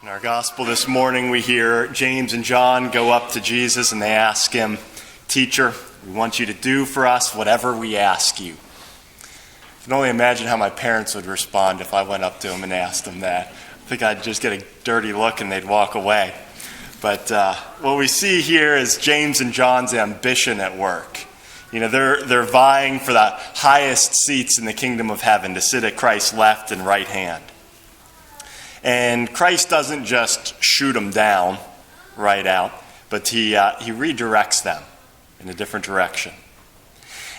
In our gospel this morning, we hear James and John go up to Jesus and they ask him, "Teacher, we want you to do for us whatever we ask you." I can only imagine how my parents would respond if I went up to them and asked them that. I think I'd just get a dirty look and they'd walk away. But what we see here is James and John's ambition at work. You know, they're vying for the highest seats in the kingdom of heaven, to sit at Christ's left and right hand. And Christ doesn't just shoot them down right out, but he redirects them in a different direction.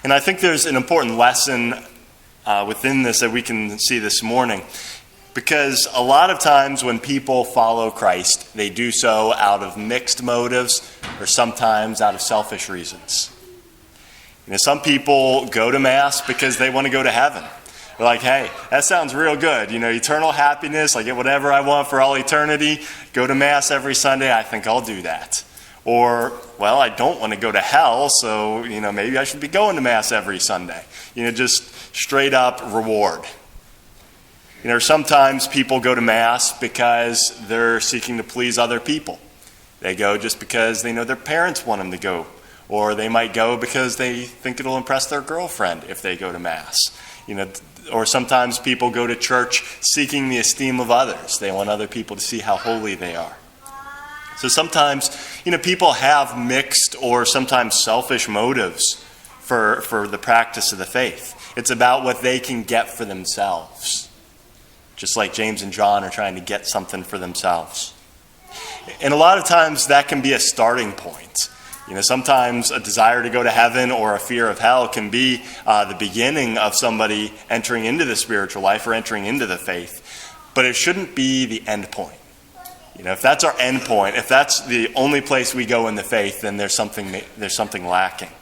And I think there's an important lesson within this that we can see this morning, because a lot of times when people follow Christ, they do so out of mixed motives or sometimes out of selfish reasons. You know, some people go to Mass because they want to go to heaven. They're like, "Hey, that sounds real good. You know, eternal happiness, I get whatever I want for all eternity. Go to Mass every Sunday, I think I'll do that." Or, "Well, I don't want to go to hell, so, you know, maybe I should be going to Mass every Sunday." You know, just straight up reward. You know, sometimes people go to Mass because they're seeking to please other people. They go just because they know their parents want them to go. Or they might go because they think it'll impress their girlfriend if they go to Mass. You know, or sometimes people go to church seeking the esteem of others. They want other people to see how holy they are. So sometimes, you know, people have mixed or sometimes selfish motives for the practice of the faith. It's about what they can get for themselves. Just like James and John are trying to get something for themselves. And a lot of times that can be a starting point. You know, sometimes a desire to go to heaven or a fear of hell can be the beginning of somebody entering into the spiritual life or entering into the faith. But it shouldn't be the end point. You know, if that's our end point, if that's the only place we go in the faith, then there's something lacking.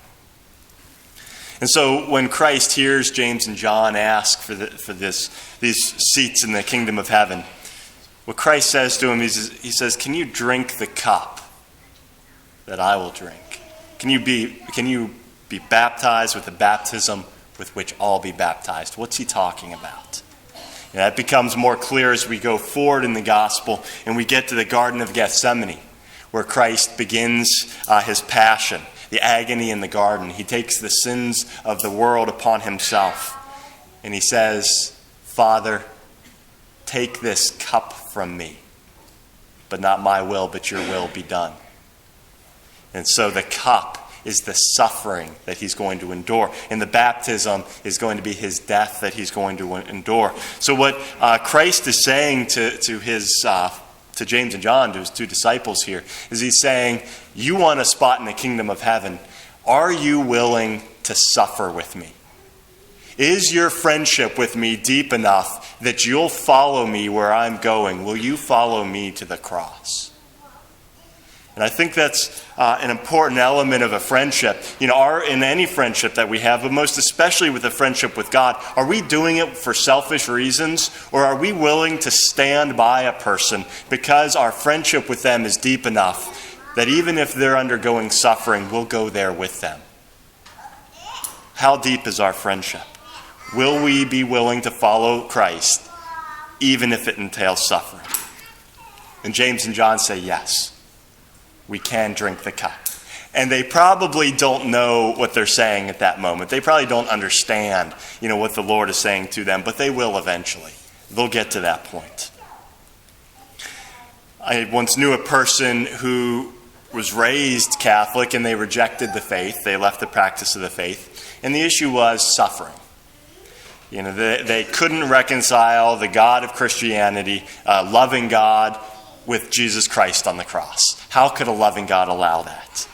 And so when Christ hears James and John ask for these seats in the kingdom of heaven, what Christ says to him is, he says, "Can you drink the cup that I will drink? Can you be baptized with the baptism with which I'll be baptized?" What's he talking about? And that becomes more clear as we go forward in the gospel and we get to the Garden of Gethsemane, where Christ begins his passion, the agony in the garden. He takes the sins of the world upon himself. And he says, "Father, take this cup from me, but not my will, but your will be done." And so the cup is the suffering that he's going to endure. And the baptism is going to be his death that he's going to endure. So what Christ is saying to James and John, to his two disciples here, is he's saying, you want a spot in the kingdom of heaven. Are you willing to suffer with me? Is your friendship with me deep enough that you'll follow me where I'm going? Will you follow me to the cross? And I think that's an important element of a friendship. You know, in any friendship that we have, but most especially with a friendship with God, are we doing it for selfish reasons? Or are we willing to stand by a person because our friendship with them is deep enough that even if they're undergoing suffering, we'll go there with them? How deep is our friendship? Will we be willing to follow Christ even if it entails suffering? And James and John say yes. We can drink the cup. And they probably don't know what they're saying at that moment. They probably don't understand, you know, what the Lord is saying to them, but they will eventually. They'll get to that point. I once knew a person who was raised Catholic and they rejected the faith. They left the practice of the faith. And the issue was suffering. You know, they couldn't reconcile the God of Christianity, loving God, with Jesus Christ on the cross. How could a loving God allow that?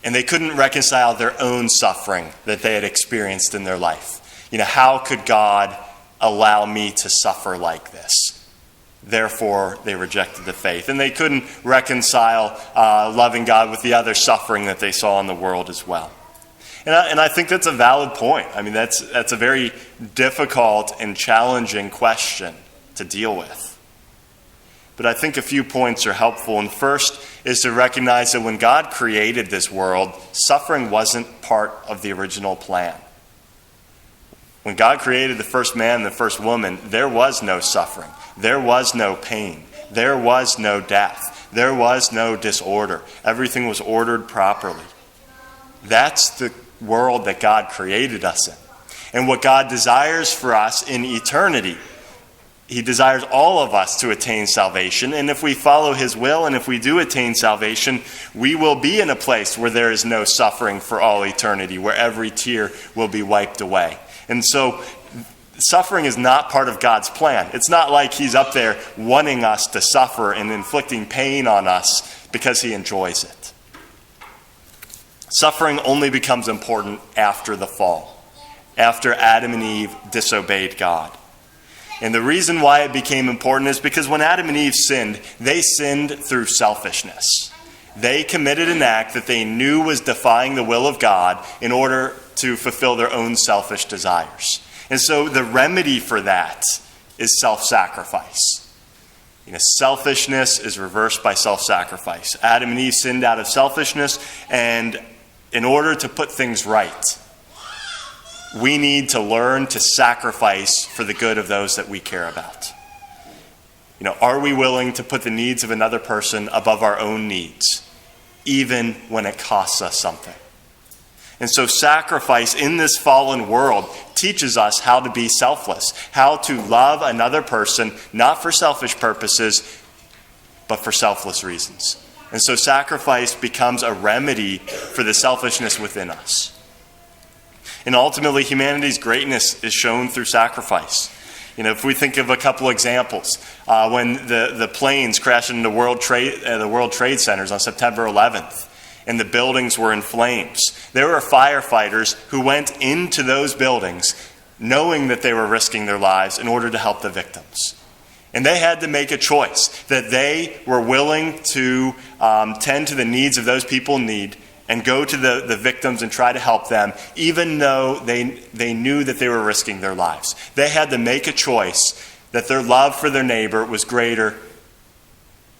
And they couldn't reconcile their own suffering that they had experienced in their life. You know, how could God allow me to suffer like this? Therefore, they rejected the faith. And they couldn't reconcile loving God with the other suffering that they saw in the world as well. And I think that's a valid point. I mean, that's a very difficult and challenging question to deal with. But I think a few points are helpful. And first is to recognize that when God created this world, suffering wasn't part of the original plan. When God created the first man and the first woman, there was no suffering. there was no pain. There was no death. There was no disorder. Everything was ordered properly. That's the world that God created us in. And what God desires for us in eternity, he desires all of us to attain salvation. And if we follow his will, and if we do attain salvation, we will be in a place where there is no suffering for all eternity, where every tear will be wiped away. And so suffering is not part of God's plan. It's not like he's up there wanting us to suffer and inflicting pain on us because he enjoys it. Suffering only becomes important after the fall, after Adam and Eve disobeyed God. And the reason why it became important is because when Adam and Eve sinned, they sinned through selfishness. They committed an act that they knew was defying the will of God in order to fulfill their own selfish desires. And so the remedy for that is self-sacrifice. Selfishness is reversed by self-sacrifice. Adam and Eve sinned out of selfishness, and in order to put things right, we need to learn to sacrifice for the good of those that we care about. Are we willing to put the needs of another person above our own needs, even when it costs us something? And so sacrifice in this fallen world teaches us how to be selfless, how to love another person, not for selfish purposes, but for selfless reasons. And so sacrifice becomes a remedy for the selfishness within us. And ultimately, humanity's greatness is shown through sacrifice. If we think of a couple examples, when the planes crashed into the World Trade Centers on September 11th, and the buildings were in flames, there were firefighters who went into those buildings knowing that they were risking their lives in order to help the victims. And they had to make a choice that they were willing to tend to the needs of those people in need and go to the victims and try to help them, even though they knew that they were risking their lives. They had to make a choice that their love for their neighbor was greater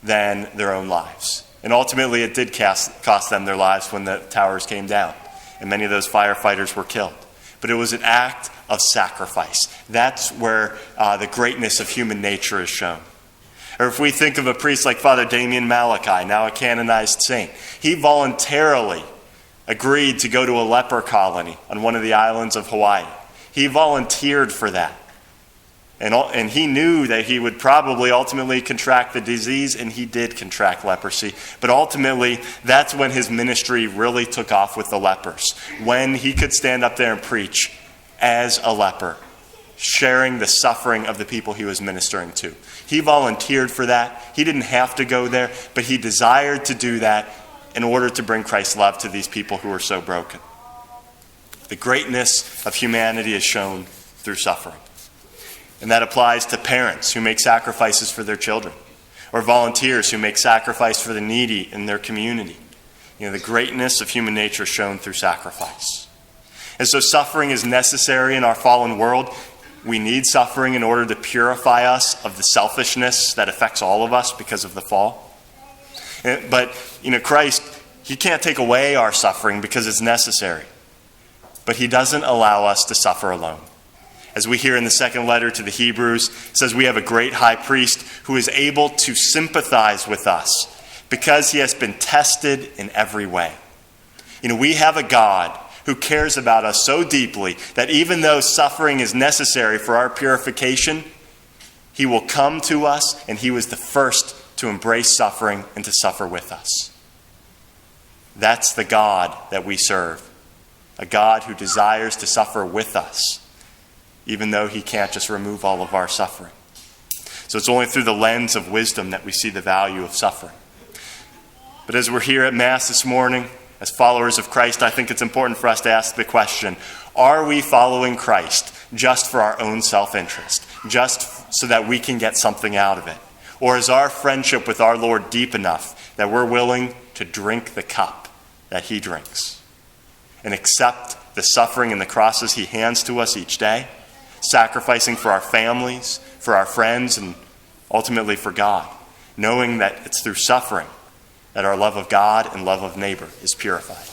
than their own lives. And ultimately, it did cost them their lives when the towers came down, and many of those firefighters were killed. But it was an act of sacrifice. That's where the greatness of human nature is shown. Or if we think of a priest like Father Damien Malachi, now a canonized saint, he voluntarily agreed to go to a leper colony on one of the islands of Hawaii. He volunteered for that. And he knew that he would probably ultimately contract the disease, and he did contract leprosy. But ultimately, that's when his ministry really took off with the lepers, when he could stand up there and preach as a leper, sharing the suffering of the people he was ministering to. He volunteered for that. He didn't have to go there, but he desired to do that in order to bring Christ's love to these people who were so broken. The greatness of humanity is shown through suffering. And that applies to parents who make sacrifices for their children, or volunteers who make sacrifice for the needy in their community. The greatness of human nature is shown through sacrifice. And so suffering is necessary in our fallen world. We need suffering in order to purify us of the selfishness that affects all of us because of the fall. But, Christ, he can't take away our suffering because it's necessary. But he doesn't allow us to suffer alone. As we hear in the second letter to the Hebrews, it says we have a great high priest who is able to sympathize with us because he has been tested in every way. We have a God who cares about us so deeply that even though suffering is necessary for our purification, he will come to us, and he was the first to embrace suffering and to suffer with us. That's the God that we serve, a God who desires to suffer with us, even though he can't just remove all of our suffering. So it's only through the lens of wisdom that we see the value of suffering. But as we're here at Mass this morning, as followers of Christ, I think it's important for us to ask the question, are we following Christ just for our own self-interest, just so that we can get something out of it? Or is our friendship with our Lord deep enough that we're willing to drink the cup that he drinks and accept the suffering and the crosses he hands to us each day, sacrificing for our families, for our friends, and ultimately for God, knowing that it's through suffering that our love of God and love of neighbor is purified?